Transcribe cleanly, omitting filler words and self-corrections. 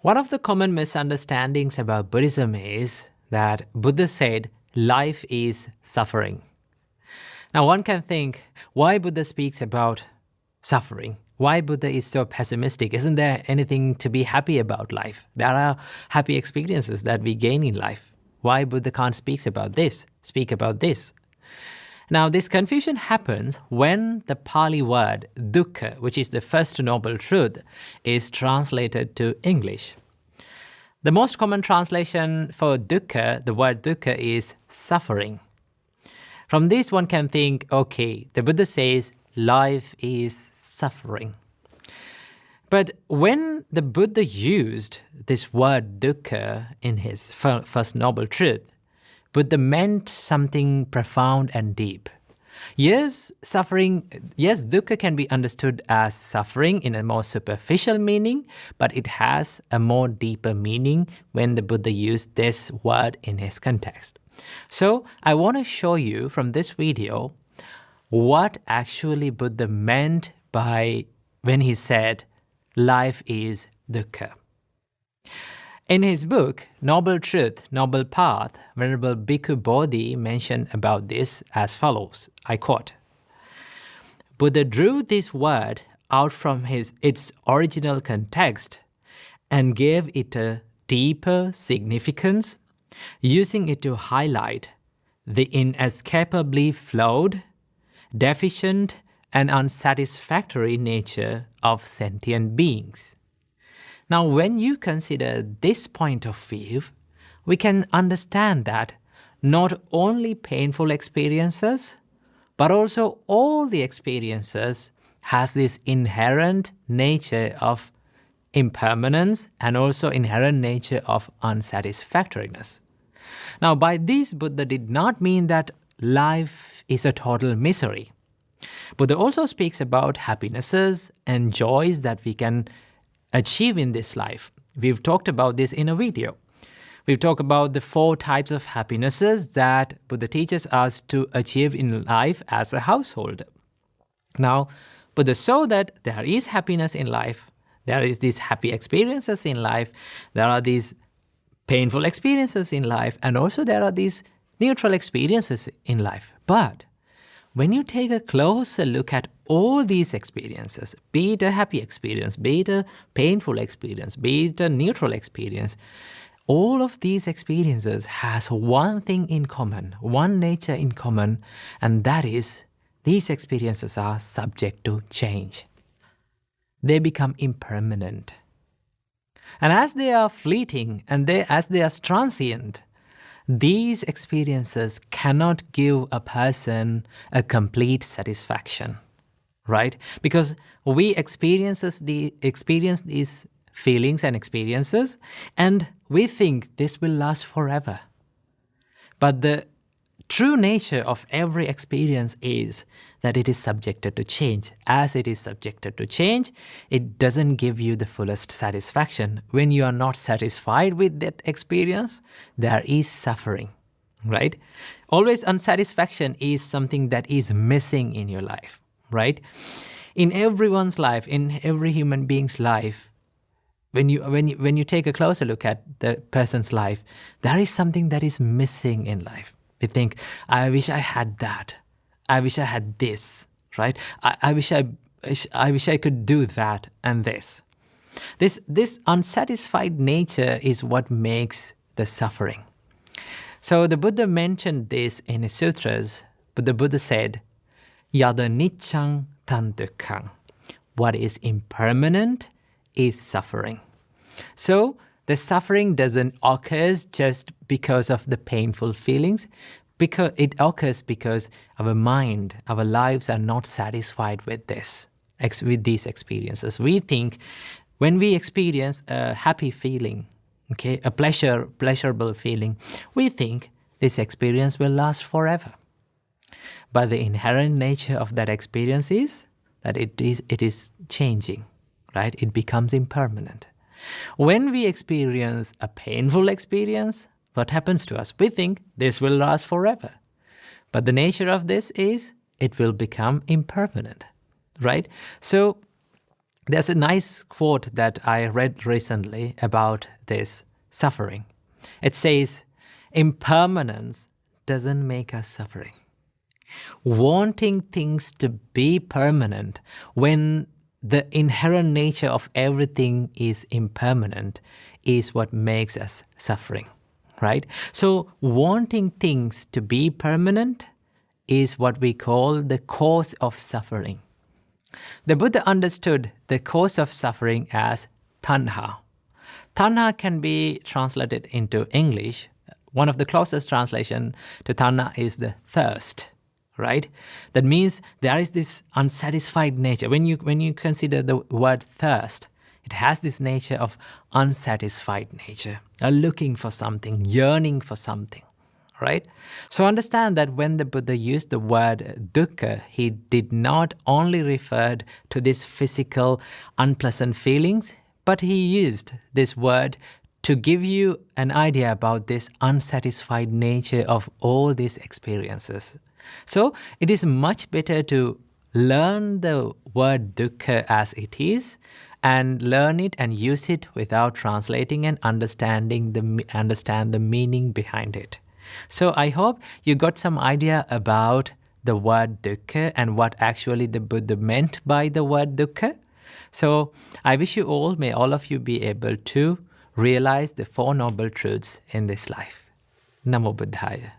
One of the common misunderstandings about Buddhism is that Buddha said life is suffering. Now one can think, why Buddha speaks about suffering? Why Buddha is so pessimistic? Isn't there anything to be happy about life? There are happy experiences that we gain in life. Why Buddha can't speak about this? Now this confusion happens when the Pali word Dukkha, which is the first noble truth, is translated to English. The most common translation for Dukkha, the word Dukkha, is suffering. From this one can think, okay, the Buddha says life is suffering. But when the Buddha used this word Dukkha in his first noble truth, Buddha meant something profound and deep. Yes, Dukkha can be understood as suffering in a more superficial meaning, but it has a more deeper meaning when the Buddha used this word in his context. So I want to show you from this video what actually Buddha meant by when he said life is Dukkha. In his book, Noble Truth, Noble Path, Venerable Bhikkhu Bodhi mentioned about this as follows, I quote, Buddha drew this word out from its original context and gave it a deeper significance, using it to highlight the inescapably flawed, deficient, and unsatisfactory nature of sentient beings. Now, when you consider this point of view, we can understand that not only painful experiences, but also all the experiences has this inherent nature of impermanence and also inherent nature of unsatisfactoriness. Now, by this, Buddha did not mean that life is a total misery. Buddha also speaks about happinesses and joys that we can achieve in this life. We've talked about this in a video. We've talked about the 4 types of happinesses that Buddha teaches us to achieve in life as a householder. Now, Buddha saw that there is happiness in life, there is these happy experiences in life, there are these painful experiences in life, and also there are these neutral experiences in life. But when you take a closer look at all these experiences, be it a happy experience, be it a painful experience, be it a neutral experience, all of these experiences has one thing in common, one nature in common, and that is these experiences are subject to change. They become impermanent. And as they are fleeting and as they are transient, these experiences cannot give a person a complete satisfaction, right? Because we experience these feelings and experiences, and we think this will last forever. But the true nature of every experience is that it is subjected to change. As it is subjected to change, it doesn't give you the fullest satisfaction. When you are not satisfied with that experience, there is suffering, right? Always unsatisfaction is something that is missing in your life, right? In everyone's life, in every human being's life, when you take a closer look at the person's life, there is something that is missing in life. We think, I wish I had that. I wish I had this, right? I wish I could do that and this. This unsatisfied nature is what makes the suffering. So the Buddha mentioned this in his sutras, but the Buddha said, Yada niccang tan dukkhang. What is impermanent is suffering. So the suffering doesn't occur just because of the painful feelings, because it occurs because our mind, our lives are not satisfied with these experiences. We think when we experience a happy feeling, okay, a pleasurable feeling, we think this experience will last forever. But the inherent nature of that experience is that it is changing, right? It becomes impermanent. When we experience a painful experience, what happens to us? We think this will last forever. But the nature of this is it will become impermanent, right? So There's a nice quote that I read recently about this suffering. It says, impermanence doesn't make us suffering. Wanting things to be permanent when the inherent nature of everything is impermanent is what makes us suffering, right? So wanting things to be permanent is what we call the cause of suffering. The Buddha understood the cause of suffering as tanha. Tanha can be translated into English. One of the closest translation to tanha is the thirst, right? That means there is this unsatisfied nature. When you consider the word thirst, it has this nature of unsatisfied nature, looking for something, yearning for something, right? So understand that when the Buddha used the word dukkha, he did not only refer to these physical unpleasant feelings, but he used this word to give you an idea about this unsatisfied nature of all these experiences. So it is much better to learn the word dukkha as it is and learn it and use it without translating and understand the meaning behind it. So I hope you got some idea about the word dukkha and what actually the Buddha meant by the word dukkha. So I wish you all, may all of you be able to realize the Four Noble Truths in this life. Namo Buddhaya.